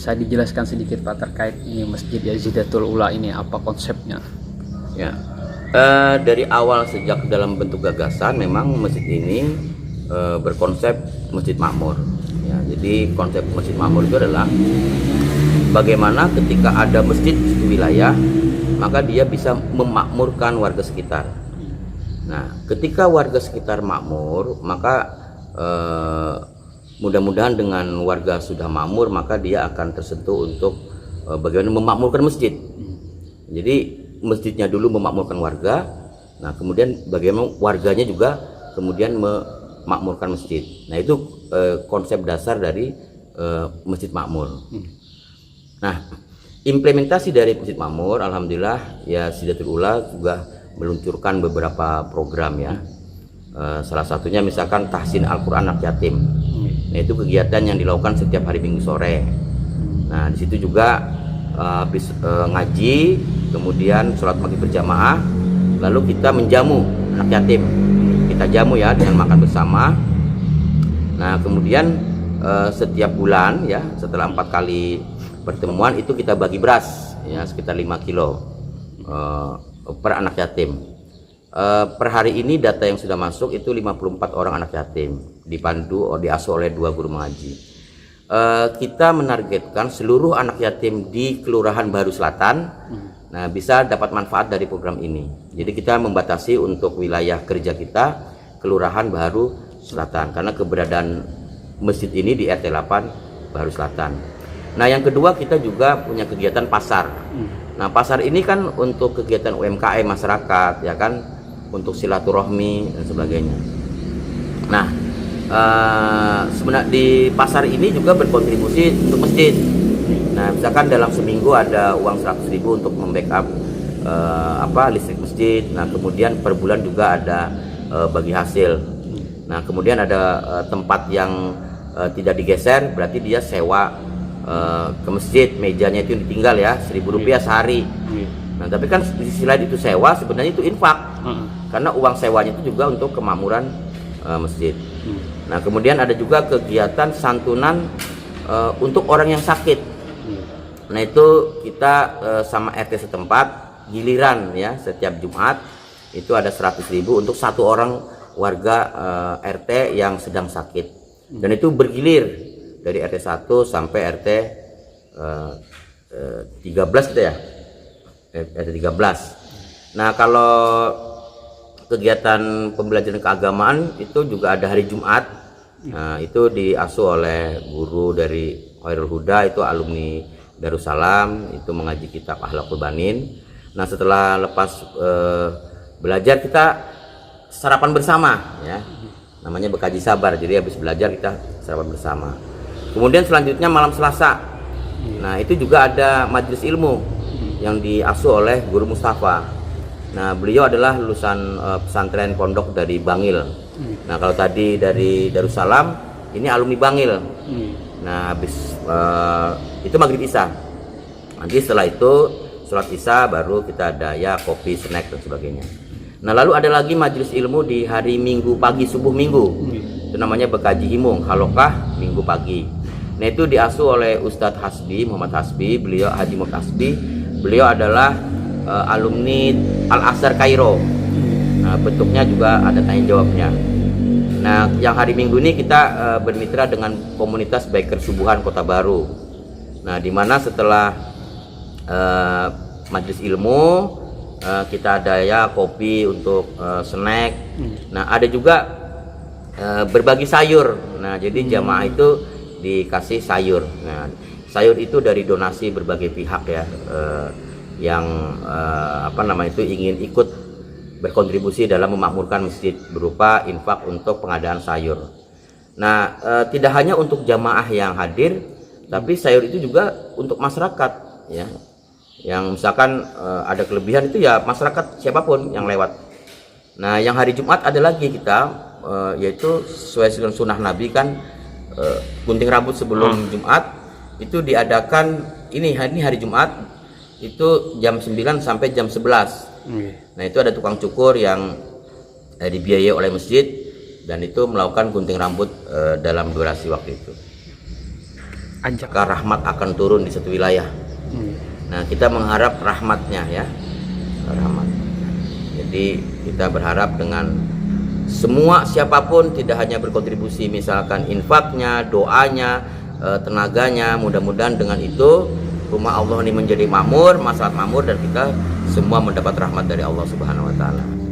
Bisa dijelaskan sedikit Pak terkait ini Masjid Yazidatul Ula ini, apa konsepnya? Ya, dari awal sejak dalam bentuk gagasan memang masjid ini berkonsep masjid makmur. Ya, jadi konsep masjid makmur itu adalah bagaimana ketika ada masjid di wilayah, maka dia bisa memakmurkan warga sekitar. Nah, ketika warga sekitar makmur, maka mudah-mudahan dengan warga sudah makmur, maka dia akan tersentuh untuk bagaimana memakmurkan masjid. Jadi masjidnya dulu memakmurkan warga, nah kemudian bagaimana warganya juga kemudian memakmurkan masjid. Nah itu konsep dasar dari masjid makmur. Nah, implementasi dari masjid makmur, alhamdulillah ya Yazidatul Ula juga meluncurkan beberapa program ya. Salah satunya misalkan tahsin Al-Quran anak yatim. Nah, itu kegiatan yang dilakukan setiap hari Minggu sore. Nah, di situ juga habis ngaji, kemudian sholat maghrib berjamaah, lalu kita menjamu anak yatim. Kita jamu ya dengan makan bersama. Nah, kemudian setiap bulan ya, setelah 4 kali pertemuan itu kita bagi beras ya sekitar 5 kilo per anak yatim. Per hari ini data yang sudah masuk itu 54 orang anak yatim diasuh oleh 2 guru mengaji. Kita menargetkan seluruh anak yatim di Kelurahan Baru Selatan nah bisa dapat manfaat dari program ini. Jadi kita membatasi untuk wilayah kerja kita Kelurahan Baru Selatan karena keberadaan masjid ini di RT 8 Baru Selatan. Nah, yang kedua kita juga punya kegiatan pasar. Nah, pasar ini kan untuk kegiatan UMKM masyarakat ya kan, untuk silaturahmi dan sebagainya. Nah, sebenarnya di pasar ini juga berkontribusi untuk masjid. Nah, misalkan dalam seminggu ada uang 100.000 untuk membackup listrik masjid. Nah, kemudian per bulan juga ada bagi hasil. Nah, kemudian ada tempat yang tidak digeser, berarti dia sewa ke masjid, mejanya itu ditinggal ya, Rp1.000 sehari. Nah, tapi kan di sisi lain itu sewa, sebenarnya itu infak. Karena uang sewanya itu juga untuk kemakmuran masjid. Nah, kemudian ada juga kegiatan santunan untuk orang yang sakit. Nah, itu kita sama RT setempat giliran ya, setiap Jumat itu ada 100.000 untuk 1 orang warga RT yang sedang sakit. Dan itu bergilir dari RT 1 sampai RT 13 gitu ya. RT 13. Nah, kalau kegiatan pembelajaran keagamaan itu juga ada hari Jumat. Nah, itu diasuh oleh guru dari Khairul Huda, itu alumni Darussalam, itu mengaji kitab Akhlaqul Banin. Nah, setelah lepas belajar kita sarapan bersama ya. Namanya Bekaji Sabar. Jadi habis belajar kita sarapan bersama. Kemudian selanjutnya malam Selasa. Nah, itu juga ada majelis ilmu yang diasuh oleh Guru Mustafa. Nah, beliau adalah lulusan pesantren pondok dari Bangil. Nah, kalau tadi dari Darussalam, ini alumni Bangil. Nah, habis itu maghrib isya. Nanti setelah itu sholat isya baru kita ada ya kopi, snack dan sebagainya. Nah, lalu ada lagi majelis ilmu di hari Minggu pagi, subuh Minggu. Itu namanya Bekaji Himung, Halokah Minggu pagi. Nah, itu diasuh oleh Ustadz Hasbi, Muhammad Hasbi, beliau Haji Muhammad Hasbi. Beliau adalah alumni Al-Azhar Kairo. Nah, bentuknya juga ada tanya jawabnya. Nah, yang hari Minggu ini kita bermitra dengan komunitas Biker Subuhan Kota Baru. Nah, di mana setelah majelis ilmu kita ada ya kopi untuk snack. Nah, ada juga berbagi sayur. Nah, jadi jamaah itu dikasih sayur. Nah, sayur itu dari donasi berbagai pihak ya, yang ingin ikut berkontribusi dalam memakmurkan masjid berupa infak untuk pengadaan sayur. Nah, tidak hanya untuk jamaah yang hadir, tapi sayur itu juga untuk masyarakat ya. Yang misalkan ada kelebihan itu ya masyarakat siapapun yang lewat. Nah, yang hari Jumat ada lagi kita yaitu sesuai dengan sunnah Nabi kan, gunting rambut sebelum Jumat itu diadakan ini hari Jumat itu jam 9 sampai jam 11. Nah, itu ada tukang cukur yang dibiayai oleh masjid dan itu melakukan gunting rambut dalam durasi waktu itu. Ajak. maka rahmat akan turun di satu wilayah. Nah, kita mengharap rahmatnya ya, rahmat. Jadi kita berharap dengan semua siapapun, tidak hanya berkontribusi misalkan infaknya, doanya, tenaganya, mudah-mudahan dengan itu rumah Allah ini menjadi makmur, masyarakat makmur, dan kita semua mendapat rahmat dari Allah Subhanahu wa taala.